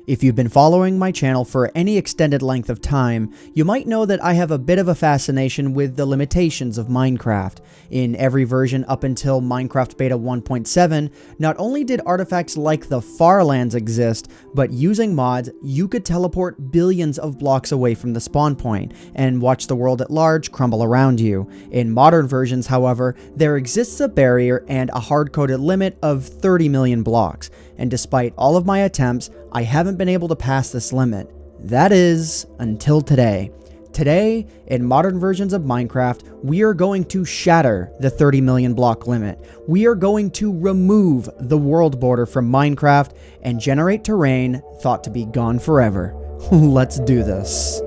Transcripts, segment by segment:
If you've been following my channel for any extended length of time, you might know that I have a bit of a fascination with the limitations of Minecraft. In every version up until Minecraft Beta 1.7, not only did artifacts like the Farlands exist, but using mods, you could teleport billions of blocks away from the spawn point and watch the world at large crumble around you. In modern versions, however, there exists a barrier and a hard-coded limit of 30 million blocks, and despite all of my attempts, I haven't been able to pass this limit. That is, until today. Today, in modern versions of Minecraft, we are going to shatter the 30 million block limit. We are going to remove the world border from Minecraft and generate terrain thought to be gone forever. Let's do this.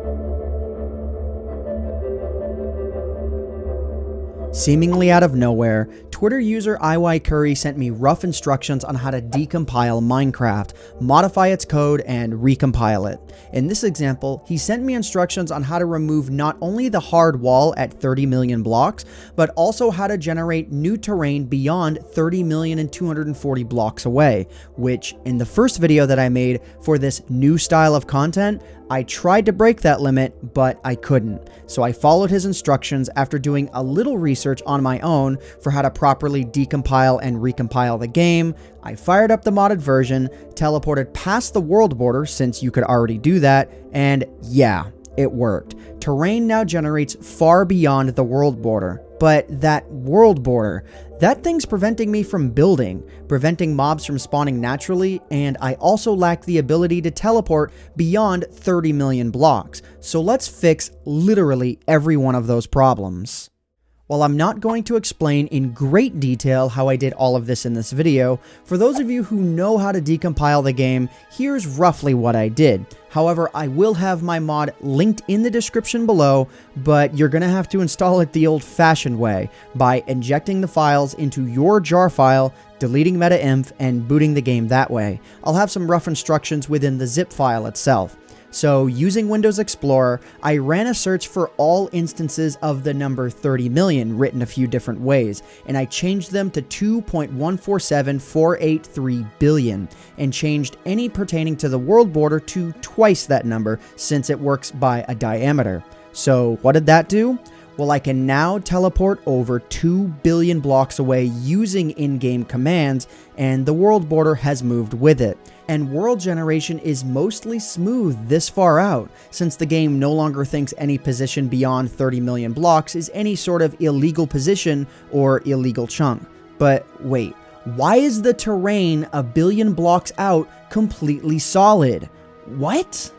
Seemingly out of nowhere, Twitter user Iykury sent me rough instructions on how to decompile Minecraft, modify its code, and recompile it. In this example, he sent me instructions on how to remove not only the hard wall at 30 million blocks, but also how to generate new terrain beyond 30,240 blocks away, which in the first video that I made for this new style of content, I tried to break that limit, but I couldn't. So I followed his instructions after doing a little research on my own for how to properly decompile and recompile the game. I fired up the modded version, teleported past the world border since you could already do that, and yeah, it worked. Terrain now generates far beyond the world border. But that world border, that thing's preventing me from building, preventing mobs from spawning naturally, and I also lack the ability to teleport beyond 30 million blocks. So let's fix literally every one of those problems. While I'm not going to explain in great detail how I did all of this in this video, for those of you who know how to decompile the game, here's roughly what I did. However, I will have my mod linked in the description below, but you're going to have to install it the old-fashioned way, by injecting the files into your jar file, deleting meta-inf, and booting the game that way. I'll have some rough instructions within the zip file itself. So using Windows Explorer, I ran a search for all instances of the number 30 million written a few different ways, and I changed them to 2.147483 billion, and changed any pertaining to the world border to twice that number since it works by a diameter. So what did that do? Well, I can now teleport over 2 billion blocks away using in-game commands, and the world border has moved with it. And world generation is mostly smooth this far out, since the game no longer thinks any position beyond 30 million blocks is any sort of illegal position or illegal chunk. But wait, why is the terrain a billion blocks out completely solid? What?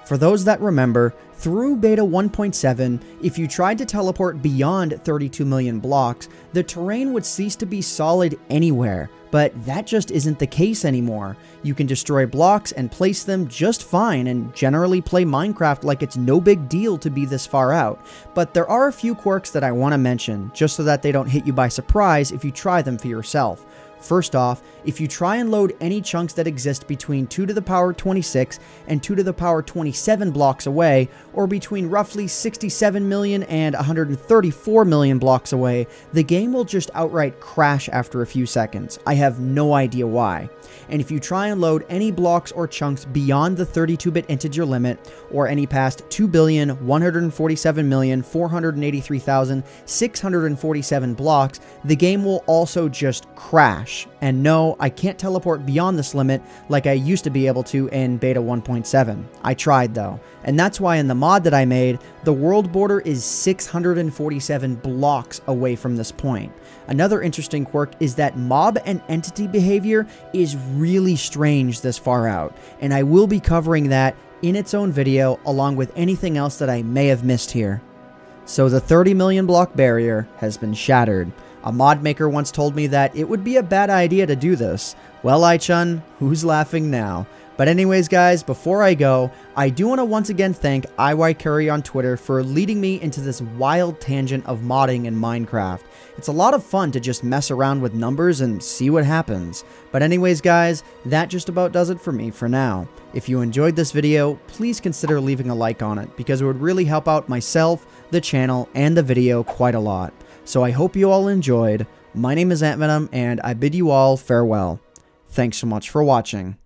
For those that remember, through Beta 1.7, if you tried to teleport beyond 32 million blocks, the terrain would cease to be solid anywhere, but that just isn't the case anymore. You can destroy blocks and place them just fine and generally play Minecraft like it's no big deal to be this far out. But there are a few quirks that I want to mention, just so that they don't hit you by surprise if you try them for yourself. First off, if you try and load any chunks that exist between 2 to the power 26 and 2 to the power 27 blocks away, or between roughly 67 million and 134 million blocks away, the game will just outright crash after a few seconds. I have no idea why. And if you try and load any blocks or chunks beyond the 32-bit integer limit, or any past 2,147,483,647 blocks, the game will also just crash. And no, I can't teleport beyond this limit like I used to be able to in Beta 1.7. I tried though, and that's why in the mod that I made, the world border is 647 blocks away from this point. Another interesting quirk is that mob and entity behavior is really strange this far out, and I will be covering that in its own video along with anything else that I may have missed here. So the 30 million block barrier has been shattered. A mod maker once told me that it would be a bad idea to do this. Well, I-chun, who's laughing now? But anyways guys, before I go, I do want to once again thank Iykury on Twitter for leading me into this wild tangent of modding in Minecraft. It's a lot of fun to just mess around with numbers and see what happens. But anyways guys, that just about does it for me for now. If you enjoyed this video, please consider leaving a like on it, because it would really help out myself, the channel, and the video quite a lot. So I hope you all enjoyed. My name is AntVenom, and I bid you all farewell. Thanks so much for watching.